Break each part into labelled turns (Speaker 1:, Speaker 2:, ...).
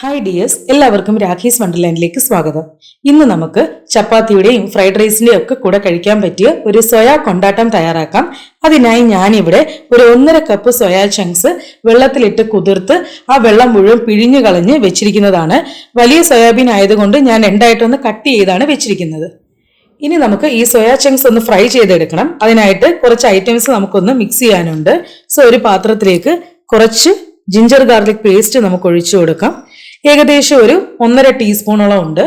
Speaker 1: Hi dears, എല്ലാവർക്കും രാഖീസ് വണ്ടർലാൻഡിലേക്ക് സ്വാഗതം. ഇന്ന് നമുക്ക് ചപ്പാത്തിയുടെയും ഫ്രൈഡ് റൈസിന്റെയും ഒക്കെ കൂടെ കഴിക്കാൻ പറ്റിയ ഒരു സോയാ കൊണ്ടാട്ടം തയ്യാറാക്കാം. അതിനായി ഞാനിവിടെ ഒരു 1.5 കപ്പ് സോയാ ചങ്ക്സ് വെള്ളത്തിലിട്ട് കുതിർത്ത് ആ വെള്ളം മുഴുവൻ പിഴിഞ്ഞു കളഞ്ഞ് വെച്ചിരിക്കുന്നതാണ്. വലിയ സോയാബീൻ ആയതുകൊണ്ട് ഞാൻ രണ്ടായിട്ടൊന്ന് കട്ട് ചെയ്താണ് വെച്ചിരിക്കുന്നത്. ഇനി നമുക്ക് ഈ സോയാ ചങ്ക്സ് ഒന്ന് ഫ്രൈ ചെയ്തെടുക്കണം. അതിനായിട്ട് കുറച്ച് ഐറ്റംസ് നമുക്കൊന്ന് മിക്സ് ചെയ്യാനുണ്ട്. ഒരു പാത്രത്തിലേക്ക് കുറച്ച് ജിഞ്ചർ ഗാർലിക് പേസ്റ്റ് നമുക്ക് ഒഴിച്ചു കൊടുക്കാം. ഏകദേശം ഒരു 1.5 ടീസ്പൂണോളം ഉണ്ട്.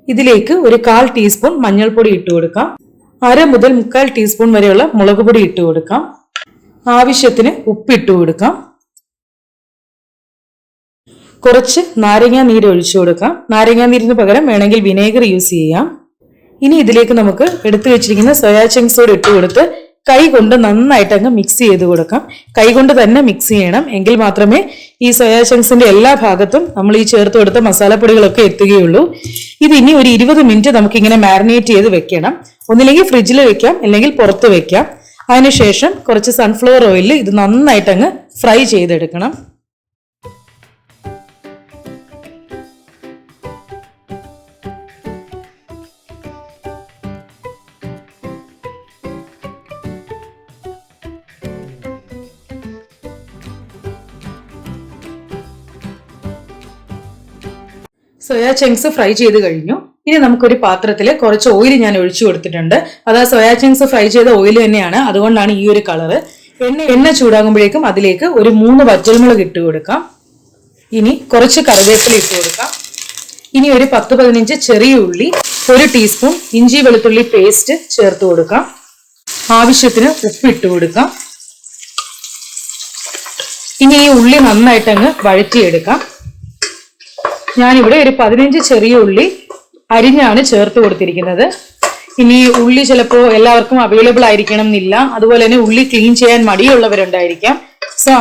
Speaker 1: ഇതിലേക്ക് ഒരു 1/4 ടീസ്പൂൺ മഞ്ഞൾപ്പൊടി ഇട്ട് കൊടുക്കാം. 1/2 മുതൽ 3/4 ടീസ്പൂൺ വരെയുള്ള മുളക് പൊടി ഇട്ട് കൊടുക്കാം. ആവശ്യത്തിന് ഉപ്പ് ഇട്ട് കൊടുക്കാം. കുറച്ച് നാരങ്ങാ നീര് ഒഴിച്ചു കൊടുക്കാം. നാരങ്ങാ നീരിന് പകരം വേണമെങ്കിൽ വിനേഗർ യൂസ് ചെയ്യാം. ഇനി ഇതിലേക്ക് നമുക്ക് എടുത്തു വെച്ചിരിക്കുന്ന സോയാ ചങ്ക്സോട് ഇട്ട് കൊടുത്ത് കൈ കൊണ്ട് നന്നായിട്ട് അങ്ങ് മിക്സ് ചെയ്ത് കൊടുക്കാം. കൈ കൊണ്ട് തന്നെ മിക്സ് ചെയ്യണം, എങ്കിൽ മാത്രമേ ഈ സോയാ ചങ്ക്സിന്റെ എല്ലാ ഭാഗത്തും നമ്മൾ ഈ ചേർത്ത് കൊടുത്ത മസാലപ്പൊടികളൊക്കെ എത്തുകയുള്ളൂ. ഇത് ഇനി ഒരു 20 മിനിറ്റ് നമുക്ക് ഇങ്ങനെ മാരിനേറ്റ് ചെയ്ത് വെക്കണം. ഒന്നില്ലെങ്കിൽ ഫ്രിഡ്ജിൽ വെക്കാം, അല്ലെങ്കിൽ പുറത്ത് വെക്കാം. അതിനുശേഷം കുറച്ച് സൺഫ്ലവർ ഓയിലിൽ ഇത് നന്നായിട്ട് അങ്ങ് ഫ്രൈ ചെയ്തെടുക്കണം. സോയാ ചങ്ക്സ് ഫ്രൈ ചെയ്ത് കഴിഞ്ഞു. ഇനി നമുക്കൊരു പാത്രത്തിൽ കുറച്ച് ഓയിൽ ഞാൻ ഒഴിച്ചു കൊടുത്തിട്ടുണ്ട്. അത് ആ സോയാ ചങ്ക്സ് ഫ്രൈ ചെയ്ത ഓയിൽ തന്നെയാണ്, അതുകൊണ്ടാണ് ഈ ഒരു കളറ്. എണ്ണ ചൂടാകുമ്പോഴേക്കും അതിലേക്ക് ഒരു 3 വറ്റൽമുളക് ഇട്ട് കൊടുക്കാം. ഇനി കുറച്ച് കറിവേപ്പില ഇട്ട് കൊടുക്കാം. ഇനി ഒരു 10-15 ചെറിയ ഉള്ളി, 1 ടീസ്പൂൺ ഇഞ്ചി വെളുത്തുള്ളി പേസ്റ്റ് ചേർത്ത് കൊടുക്കാം. ആവശ്യത്തിന് ഉപ്പ് ഇട്ട് കൊടുക്കാം. ഇനി ഈ ഉള്ളി നന്നായിട്ടങ്ങ് വഴറ്റിയെടുക്കാം. ഞാനിവിടെ ഒരു 15 ചെറിയ ഉള്ളി അരിഞ്ഞാണ് ചേർത്ത് കൊടുത്തിരിക്കുന്നത്. ഇനി ഉള്ളി ചിലപ്പോൾ എല്ലാവർക്കും അവൈലബിൾ ആയിരിക്കണം എന്നില്ല. അതുപോലെ തന്നെ ഉള്ളി ക്ലീൻ ചെയ്യാൻ മടിയുള്ളവരുണ്ടായിരിക്കാം.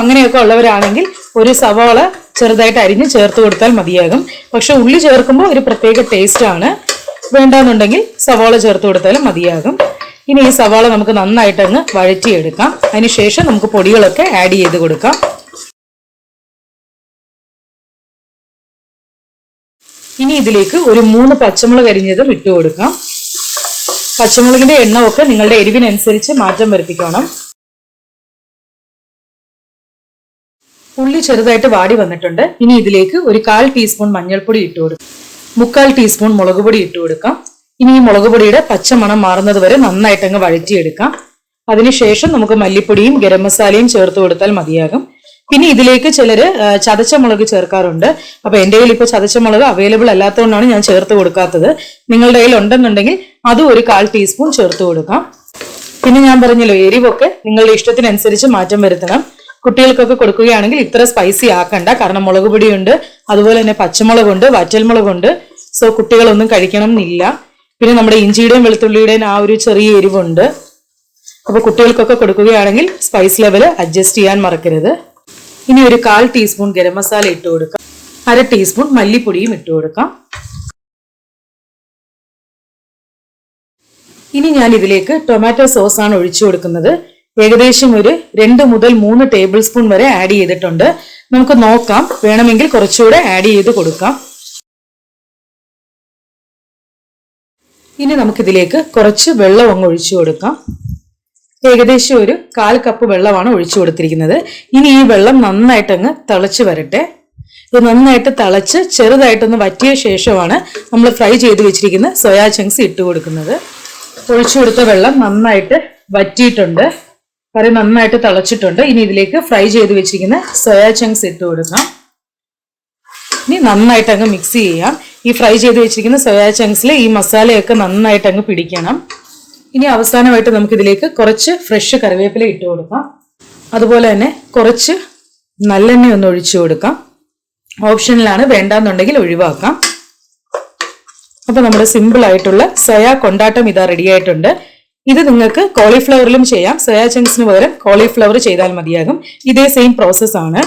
Speaker 1: അങ്ങനെയൊക്കെ ഉള്ളവരാണെങ്കിൽ ഒരു സവാള ചെറുതായിട്ട് അരിഞ്ഞ് ചേർത്ത് കൊടുത്താൽ മതിയാകും. പക്ഷെ ഉള്ളി ചേർക്കുമ്പോൾ ഒരു പ്രത്യേക ടേസ്റ്റ് ആണ്. വേണ്ടാന്നുണ്ടെങ്കിൽ സവാള ചേർത്ത് കൊടുത്താലും മതിയാകും. ഇനി ഈ സവാള നമുക്ക് നന്നായിട്ടങ്ങ് വഴറ്റിയെടുക്കാം. അതിനുശേഷം നമുക്ക് പൊടികളൊക്കെ ആഡ് ചെയ്ത് കൊടുക്കാം. ഇനി ഇതിലേക്ക് ഒരു 3 പച്ചമുളക് അരിഞ്ഞതും ഇട്ട് കൊടുക്കാം. പച്ചമുളകിന്റെ എണ്ണമൊക്കെ നിങ്ങളുടെ എരിവിനനുസരിച്ച് മാറ്റം വരുത്തിക്കണം. ഉള്ളി ചെറുതായിട്ട് വാടി വന്നിട്ടുണ്ട്. ഇനി ഇതിലേക്ക് ഒരു 1/4 ടീസ്പൂൺ മഞ്ഞൾപ്പൊടി ഇട്ട് കൊടുക്കാം. 3/4 ടീസ്പൂൺ മുളക് പൊടി ഇട്ട് കൊടുക്കാം. ഇനി ഈ മുളക് പൊടിയുടെ പച്ചമണം മാറുന്നത് വരെ നന്നായിട്ടങ്ങ് വഴറ്റിയെടുക്കാം. അതിനുശേഷം നമുക്ക് മല്ലിപ്പൊടിയും ഗരം മസാലയും ചേർത്ത് കൊടുത്താൽ മതിയാകും. പിന്നെ ഇതിലേക്ക് ചിലര് ചതച്ച മുളക് ചേർക്കാറുണ്ട്. അപ്പൊ എന്റെ കയ്യിൽ ഇപ്പോൾ ചതച്ച മുളക് അവൈലബിൾ അല്ലാത്തതുകൊണ്ടാണ് ഞാൻ ചേർത്ത് കൊടുക്കാത്തത്. നിങ്ങളുടെ കയ്യിൽ ഉണ്ടെന്നുണ്ടെങ്കിൽ അതും ഒരു 1/4 ടീസ്പൂൺ ചേർത്ത് കൊടുക്കാം. പിന്നെ ഞാൻ പറഞ്ഞല്ലോ, എരിവൊക്കെ നിങ്ങളുടെ ഇഷ്ടത്തിനനുസരിച്ച് മാറ്റം വരുത്തണം. കുട്ടികൾക്കൊക്കെ കൊടുക്കുകയാണെങ്കിൽ ഇത്ര സ്പൈസി ആക്കണ്ട, കാരണം മുളക് പൊടിയുണ്ട്, അതുപോലെ തന്നെ പച്ചമുളകുണ്ട്, വറ്റൽമുളകുണ്ട്. കുട്ടികളൊന്നും കഴിക്കണം എന്നില്ല. പിന്നെ നമ്മുടെ ഇഞ്ചിയുടെയും വെളുത്തുള്ളിയുടെയും ആ ഒരു ചെറിയ എരിവുണ്ട്. അപ്പൊ കുട്ടികൾക്കൊക്കെ കൊടുക്കുകയാണെങ്കിൽ സ്പൈസ് ലെവൽ അഡ്ജസ്റ്റ് ചെയ്യാൻ മറക്കരുത്. ഇനി ഒരു 1/4 ടീസ്പൂൺ ഗരം മസാല ഇട്ട് കൊടുക്കാം. 1/2 ടീസ്പൂൺ മല്ലിപ്പൊടിയും ഇട്ട് കൊടുക്കാം. ഇനി ഞാൻ ഇതിലേക്ക് ടൊമാറ്റോ സോസ് ആണ് ഒഴിച്ചു കൊടുക്കുന്നത്. ഏകദേശം ഒരു 2 മുതൽ 3 ടേബിൾ സ്പൂൺ വരെ ആഡ് ചെയ്തിട്ടുണ്ട്. നമുക്ക് നോക്കാം, വേണമെങ്കിൽ കുറച്ചുകൂടെ ആഡ് ചെയ്ത് കൊടുക്കാം. ഇനി നമുക്കിതിലേക്ക് കുറച്ച് വെള്ളം അങ്ങ് ഒഴിച്ചു കൊടുക്കാം. ഏകദേശം ഒരു 1/4 കപ്പ് വെള്ളമാണ് ഒഴിച്ചു കൊടുത്തിരിക്കുന്നത്. ഇനി ഈ വെള്ളം നന്നായിട്ടങ്ങ് തിളച്ച് വരട്ടെ. ഇത് നന്നായിട്ട് തിളച്ച് ചെറുതായിട്ടൊന്ന് വറ്റിയ ശേഷമാണ് നമ്മൾ ഫ്രൈ ചെയ്ത് വെച്ചിരിക്കുന്ന സോയാ ചങ്ക്സ് ഇട്ട് കൊടുക്കുന്നത്. ഒഴിച്ചു കൊടുത്ത വെള്ളം നന്നായിട്ട് വറ്റിയിട്ടുണ്ട്, കറി നന്നായിട്ട് തിളച്ചിട്ടുണ്ട്. ഇനി ഇതിലേക്ക് ഫ്രൈ ചെയ്ത് വെച്ചിരിക്കുന്ന സോയാ ചങ്ക്സ് ഇട്ട് കൊടുക്കാം. ഇനി നന്നായിട്ട് അങ്ങ് മിക്സ് ചെയ്യാം. ഈ ഫ്രൈ ചെയ്ത് വെച്ചിരിക്കുന്ന സോയാ ചങ്ക്സിൽ ഈ മസാലയൊക്കെ നന്നായിട്ട് അങ്ങ് പിടിക്കണം. ഇനി അവസാനമായിട്ട് നമുക്ക് ഇതിലേക്ക് കുറച്ച് ഫ്രഷ് കറിവേപ്പില ഇട്ട് കൊടുക്കാം. അതുപോലെ തന്നെ കുറച്ച് നല്ലെണ്ണ ഒന്ന് ഒഴിച്ചു കൊടുക്കാം. ഓപ്ഷനിലാണ്, വേണ്ടാന്നുണ്ടെങ്കിൽ ഒഴിവാക്കാം. അപ്പൊ നമ്മുടെ സിമ്പിൾ ആയിട്ടുള്ള സോയാ കൊണ്ടാട്ടം ഇതാ റെഡി ആയിട്ടുണ്ട്. ഇത് നിങ്ങൾക്ക് കോളിഫ്ലവറിലും ചെയ്യാം. സോയാ ചങ്ക്സിന് പകരം കോളിഫ്ലവർ ചെയ്താൽ മതിയാകും. ഇതേ സെയിം പ്രോസസ് ആണ്.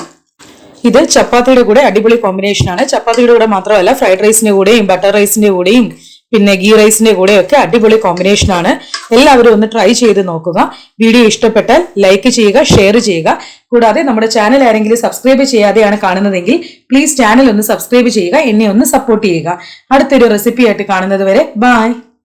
Speaker 1: ഇത് ചപ്പാത്തിയുടെ കൂടെ അടിപൊളി കോമ്പിനേഷൻ ആണ്. ചപ്പാത്തിയുടെ കൂടെ മാത്രമല്ല, ഫ്രൈഡ് റൈസിന്റെ കൂടെയും ബട്ടർ റൈസിന്റെ കൂടെയും പിന്നെ ഗീ റൈസിന്റെ കൂടെയൊക്കെ അടിപൊളി കോമ്പിനേഷൻ ആണ്. എല്ലാവരും ഒന്ന് ട്രൈ ചെയ്ത് നോക്കുക. വീഡിയോ ഇഷ്ടപ്പെട്ടാൽ ലൈക്ക് ചെയ്യുക, ഷെയർ ചെയ്യുക. കൂടാതെ നമ്മുടെ ചാനൽ ആരെങ്കിലും സബ്സ്ക്രൈബ് ചെയ്യാതെയാണ് കാണുന്നതെങ്കിൽ പ്ലീസ് ചാനൽ ഒന്ന് സബ്സ്ക്രൈബ് ചെയ്യുക, എന്നെ ഒന്ന് സപ്പോർട്ട് ചെയ്യുക. അടുത്തൊരു റെസിപ്പി ആയിട്ട് കാണുന്നത് വരെ ബൈ.